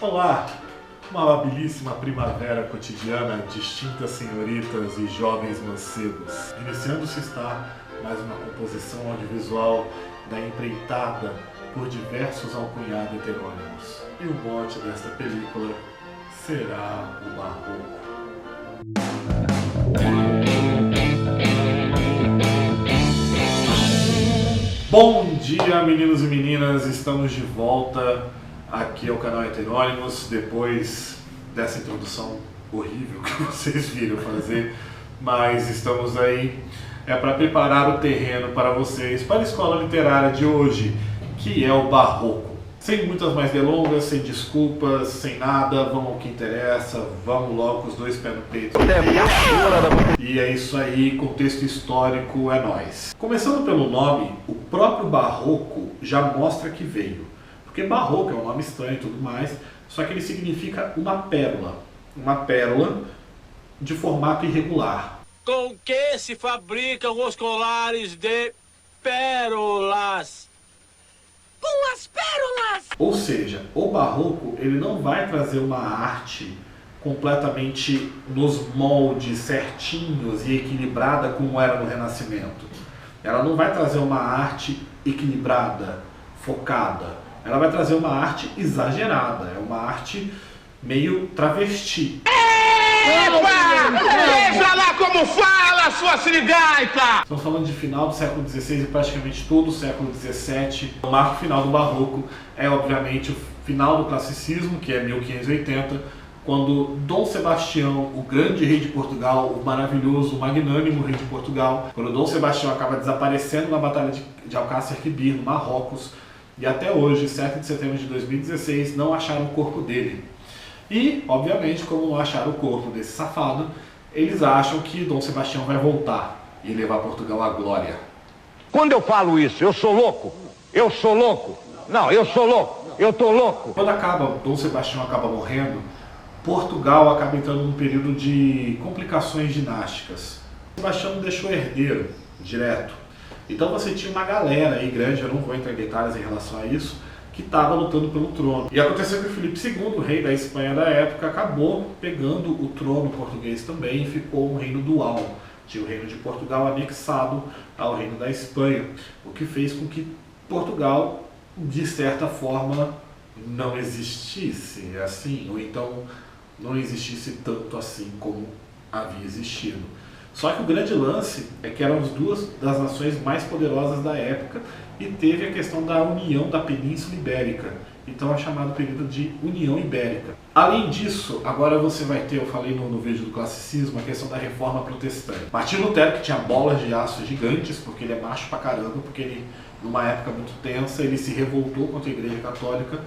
Olá, uma belíssima primavera cotidiana, distintas senhoritas e jovens mancebos. Iniciando-se está mais uma composição audiovisual da empreitada por diversos alcunhados heterônimos. E o mote desta película será o Barroco. Bom dia, meninos e meninas, estamos de volta aqui ao canal Heterônimos, depois dessa introdução horrível que vocês viram fazer, mas estamos aí para preparar o terreno para vocês, para a escola literária de hoje, que é o Barroco. Sem muitas mais delongas, sem desculpas, sem nada, vamos ao que interessa, vamos logo com os dois pés no peito. E é isso aí, contexto histórico é nóis. Começando pelo nome, o próprio Barroco já mostra que veio. Porque Barroco é um nome estranho e tudo mais, só que ele significa uma pérola de formato irregular. Com que se fabricam os colares de pérolas? Com as pérolas! Ou seja, o Barroco ele não vai trazer uma arte completamente nos moldes certinhos e equilibrada como era no Renascimento. Ela não vai trazer uma arte equilibrada, focada. Ela vai trazer uma arte exagerada, é uma arte meio travesti. Epa! Veja lá como fala, sua sirigaita! Estamos falando de final do século XVI e praticamente todo o século XVII. O marco final do Barroco é, obviamente, o final do Classicismo, que é 1580, quando Dom Sebastião, o grande rei de Portugal, o maravilhoso, o magnânimo rei de Portugal, quando Dom Sebastião acaba desaparecendo na Batalha de Alcácer Quibir, no Marrocos, e até hoje, 7 de setembro de 2016, não acharam o corpo dele. E, obviamente, como não acharam o corpo desse safado, eles acham que Dom Sebastião vai voltar e levar Portugal à glória. Quando eu falo isso, eu sou louco? Eu sou louco? Não, eu sou louco. Eu tô louco. Quando Dom Sebastião acaba morrendo, Portugal acaba entrando num período de complicações dinásticas. Sebastião não deixou herdeiro direto. Então você tinha uma galera aí grande, eu não vou entrar em detalhes em relação a isso, que estava lutando pelo trono. E aconteceu que o Filipe II, o rei da Espanha da época, acabou pegando o trono português também e ficou um reino dual. Tinha o reino de Portugal anexado ao reino da Espanha, o que fez com que Portugal, de certa forma, não existisse assim, ou então não existisse tanto assim como havia existido. Só que o grande lance é que eram as duas das nações mais poderosas da época e teve a questão da união da Península Ibérica, então é chamado período de União Ibérica. Além disso, agora você vai ter, eu falei no vídeo do Classicismo, a questão da Reforma Protestante. Martinho Lutero, que tinha bolas de aço gigantes, porque ele é macho pra caramba, porque ele, numa época muito tensa, ele se revoltou contra a Igreja Católica,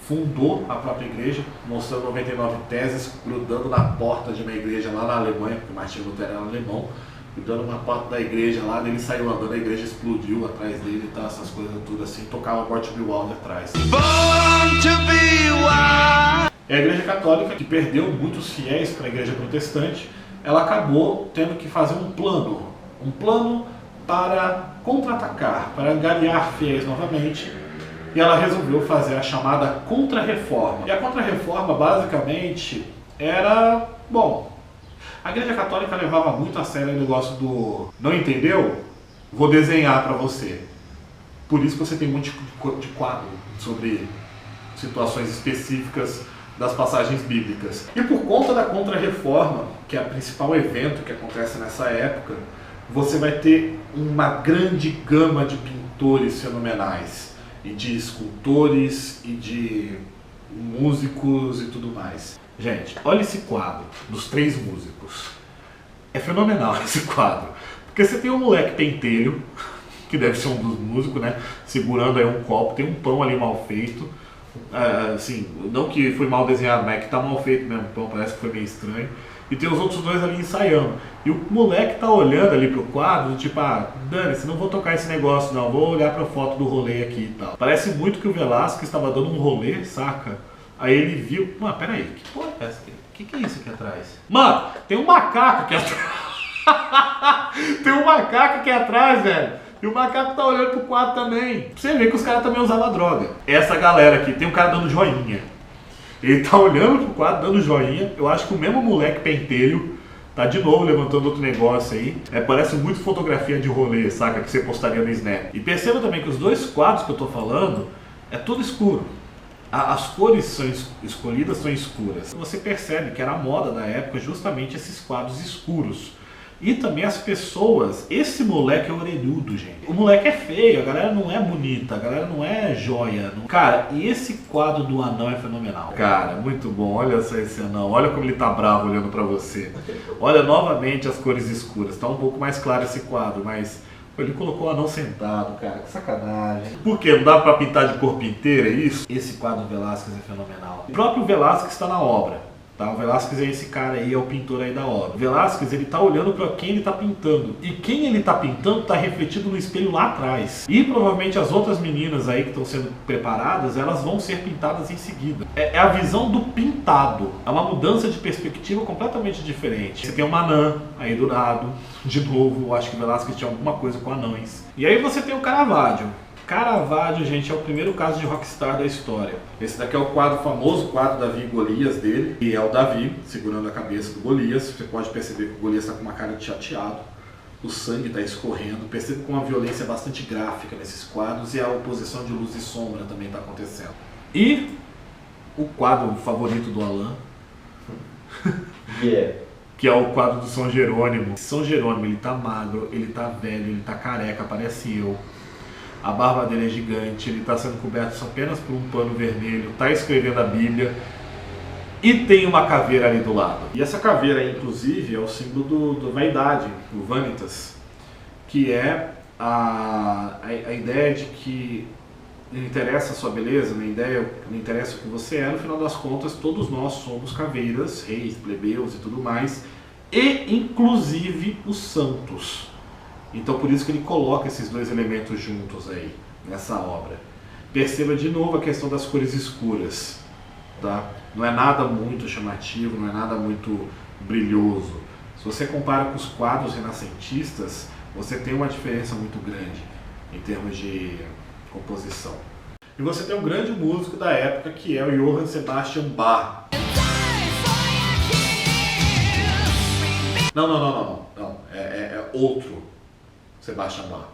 fundou a própria igreja, mostrando 99 teses, grudando na porta de uma igreja lá na Alemanha, porque Martinho Lutero era alemão, grudando na porta da igreja lá, ele saiu andando, a igreja explodiu atrás dele e tal, essas coisas tudo assim, tocava Born to Be Wild atrás. Born to be wild. E a igreja católica, que perdeu muitos fiéis para a igreja protestante, ela acabou tendo que fazer um plano para contra-atacar, para angariar fiéis novamente. E ela resolveu fazer a chamada Contra-Reforma. E a Contra-Reforma, basicamente, era... Bom, a Igreja Católica levava muito a sério o negócio do... Não entendeu? Vou desenhar para você. Por isso que você tem um monte de quadro sobre situações específicas das passagens bíblicas. E por conta da Contra-Reforma, que é o principal evento que acontece nessa época, você vai ter uma grande gama de pintores fenomenais. E de escultores, e de músicos e tudo mais. Gente, olha esse quadro dos três músicos. É fenomenal esse quadro. Porque você tem um moleque pentelho, que deve ser um dos músicos, né? Segurando aí um copo, tem um pão ali mal feito. Assim, não que foi mal desenhado, mas é que tá mal feito mesmo o pão, parece que foi meio estranho. E tem os outros dois ali ensaiando. E o moleque tá olhando ali pro quadro, tipo, dane-se, não vou tocar esse negócio não, vou olhar pra foto do rolê aqui e tal. Parece muito que o Velasco estava dando um rolê, saca? Aí ele viu, mano, peraí, que porra é essa aqui? Que é isso aqui atrás? Mano, tem um macaco aqui atrás. Tem um macaco aqui atrás, velho. E o macaco tá olhando pro quadro também. Pra você ver que os caras também usavam droga. Essa galera aqui, tem um cara dando joinha. Ele tá olhando pro quadro, dando joinha. Eu acho que o mesmo moleque pentelho tá de novo levantando outro negócio aí. Parece muito fotografia de rolê, saca? Que você postaria no Snap. E perceba também que os dois quadros que eu tô falando é tudo escuro. As cores são escolhidas são escuras. Você percebe que era a moda da época justamente esses quadros escuros. E também as pessoas, esse moleque é orelhudo, gente. O moleque é feio, a galera não é bonita, a galera não é joia. Não... Cara, e esse quadro do anão é fenomenal. Cara, muito bom, olha só esse anão, olha como ele tá bravo olhando pra você. Olha novamente as cores escuras, tá um pouco mais claro esse quadro, mas ele colocou o anão sentado, cara, que sacanagem. Por quê? Não dá pra pintar de corpo inteiro, é isso? Esse quadro do Velázquez é fenomenal. O próprio Velázquez está na obra. Tá? O Velázquez é esse cara aí, é o pintor aí da obra. O Velázquez, ele tá olhando para quem ele tá pintando. E quem ele tá pintando tá refletido no espelho lá atrás. E provavelmente as outras meninas aí que estão sendo preparadas, elas vão ser pintadas em seguida. É a visão do pintado. É uma mudança de perspectiva completamente diferente. Você tem uma anã aí do lado. De novo, eu acho que o Velázquez tinha alguma coisa com anões. E aí você tem o Caravaggio. Caravaggio, gente, é o primeiro caso de rockstar da história. Esse daqui é o quadro famoso, quadro Davi e Golias dele. E é o Davi segurando a cabeça do Golias. Você pode perceber que o Golias está com uma cara de chateado. O sangue está escorrendo. Percebe com uma violência bastante gráfica nesses quadros. E a oposição de luz e sombra também está acontecendo. E o quadro favorito do Alan. Que é o quadro do São Jerônimo. São Jerônimo, ele tá magro, ele tá velho, ele tá careca, parece eu. A barba dele é gigante, ele está sendo coberto apenas por um pano vermelho, está escrevendo a Bíblia e tem uma caveira ali do lado. E essa caveira, inclusive, é o símbolo da vaidade, do vanitas, que é a ideia de que não interessa a sua beleza, não interessa o que você é, no final das contas todos nós somos caveiras, reis, plebeus e tudo mais, e inclusive os santos. Então por isso que ele coloca esses dois elementos juntos aí, nessa obra. Perceba de novo a questão das cores escuras, tá? Não é nada muito chamativo, não é nada muito brilhoso. Se você compara com os quadros renascentistas, você tem uma diferença muito grande em termos de composição. E você tem um grande músico da época que é o Johann Sebastian Bach. Não. É outro Sebastian Bach.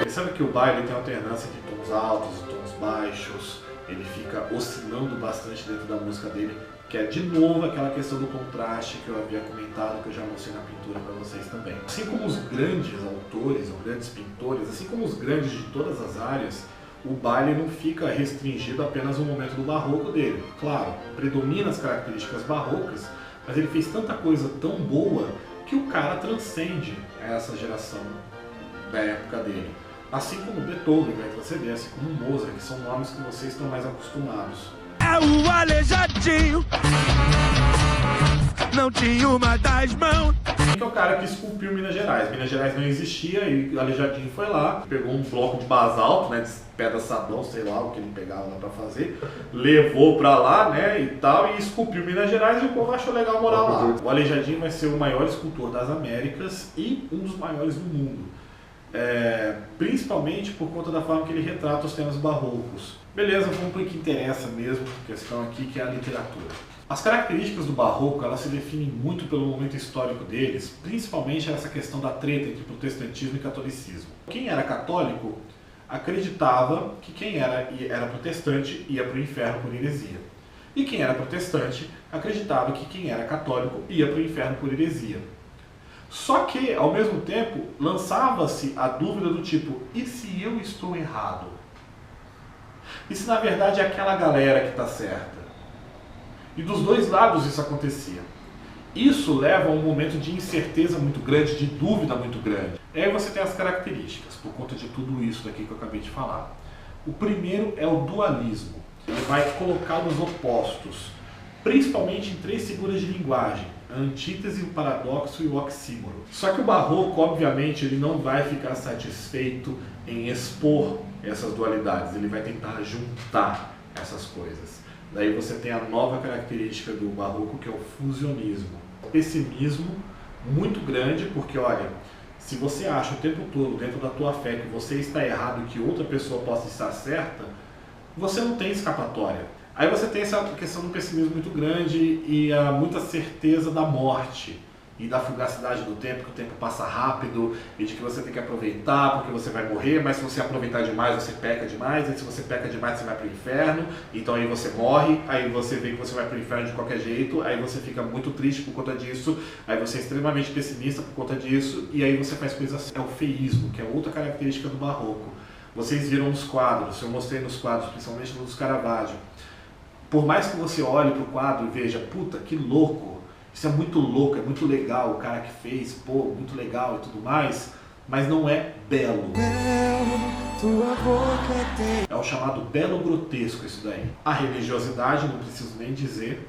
Sabe que o Bach ele tem alternância de tons altos e tons baixos, ele fica oscilando bastante dentro da música dele, que é de novo aquela questão do contraste que eu havia comentado, que eu já mostrei na pintura para vocês também. Assim como os grandes autores ou grandes pintores, assim como os grandes de todas as áreas, o Bach não fica restringido apenas ao momento do barroco dele. Claro, predomina as características barrocas, mas ele fez tanta coisa tão boa que o cara transcende essa geração da época dele. Assim como Beethoven vai transcender, assim como Mozart, que são nomes que vocês estão mais acostumados. É o Aleijadinho, não tinha uma das mãos. Que é o cara que esculpiu Minas Gerais. Minas Gerais não existia e o Aleijadinho foi lá, pegou um bloco de basalto, né, de pedra sabão, sei lá o que ele pegava lá pra fazer, levou pra lá, né, e tal, e esculpiu Minas Gerais e o povo achou legal morar lá. O Aleijadinho vai ser o maior escultor das Américas e um dos maiores do mundo. Principalmente por conta da forma que ele retrata os temas barrocos. Beleza, vamos para o que interessa mesmo, a questão aqui que é a literatura. As características do barroco, elas se definem muito pelo momento histórico deles, principalmente essa questão da treta entre protestantismo e catolicismo. Quem era católico acreditava que quem era protestante ia para o inferno por heresia. E quem era protestante acreditava que quem era católico ia para o inferno por heresia. Só que, ao mesmo tempo, lançava-se a dúvida do tipo, e se eu estou errado? E se na verdade é aquela galera que está certa? E dos dois lados isso acontecia. Isso leva a um momento de incerteza muito grande, de dúvida muito grande. E aí você tem as características, por conta de tudo isso daqui que eu acabei de falar. O primeiro é o dualismo. Ele vai colocar os opostos, principalmente em três figuras de linguagem: a antítese, o paradoxo e o oxímoro. Só que o barroco, obviamente, ele não vai ficar satisfeito em expor essas dualidades, ele vai tentar juntar essas coisas. Daí você tem a nova característica do barroco, que é o fusionismo. O pessimismo muito grande, porque olha, se você acha o tempo todo dentro da tua fé que você está errado e que outra pessoa possa estar certa, você não tem escapatória. Aí você tem essa questão do pessimismo muito grande e muita certeza da morte e da fugacidade do tempo, que o tempo passa rápido e de que você tem que aproveitar porque você vai morrer, mas se você aproveitar demais, você peca demais, e se você peca demais, você vai para o inferno, então aí você morre, aí você vê que você vai para o inferno de qualquer jeito, aí você fica muito triste por conta disso, aí você é extremamente pessimista por conta disso, e aí você faz coisas assim. É o feísmo, que é outra característica do barroco. Vocês viram nos quadros, eu mostrei nos quadros, principalmente no dos Caravaggio. Por mais que você olhe para o quadro e veja, puta, que louco, isso é muito louco, é muito legal, o cara que fez, pô, muito legal e tudo mais, mas não é belo. É o chamado belo grotesco isso daí. A religiosidade, não preciso nem dizer,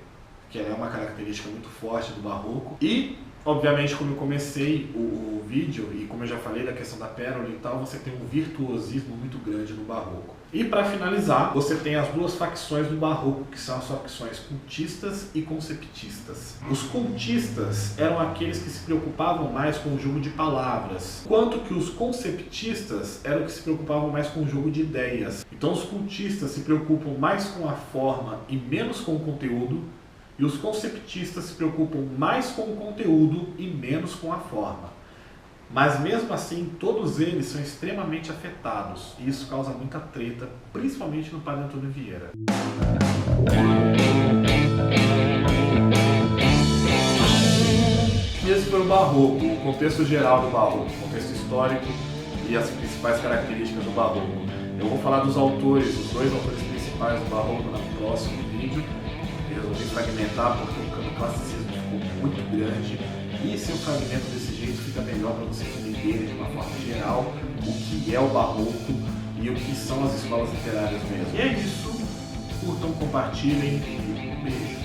que ela é uma característica muito forte do barroco. E, obviamente, como eu comecei o vídeo, e como eu já falei da questão da pérola e tal, você tem um virtuosismo muito grande no barroco. E para finalizar, você tem as duas facções do barroco, que são as facções cultistas e conceptistas. Os cultistas eram aqueles que se preocupavam mais com o jogo de palavras, enquanto que os conceptistas eram os que se preocupavam mais com o jogo de ideias. Então os cultistas se preocupam mais com a forma e menos com o conteúdo, e os conceptistas se preocupam mais com o conteúdo e menos com a forma. Mas mesmo assim, todos eles são extremamente afetados, e isso causa muita treta, principalmente no Padre Antônio Vieira. Esse foi o barroco, o contexto geral do barroco, o contexto histórico e as principais características do barroco. Eu vou falar dos autores, os dois autores principais do barroco no próximo vídeo. Eu resolvi fragmentar porque o classicismo ficou muito grande. E se eu fragmento desse jeito, fica melhor para vocês entenderem de uma forma geral o que é o barroco e o que são as escolas literárias mesmo. E é isso. Curtam, compartilhem e um beijo.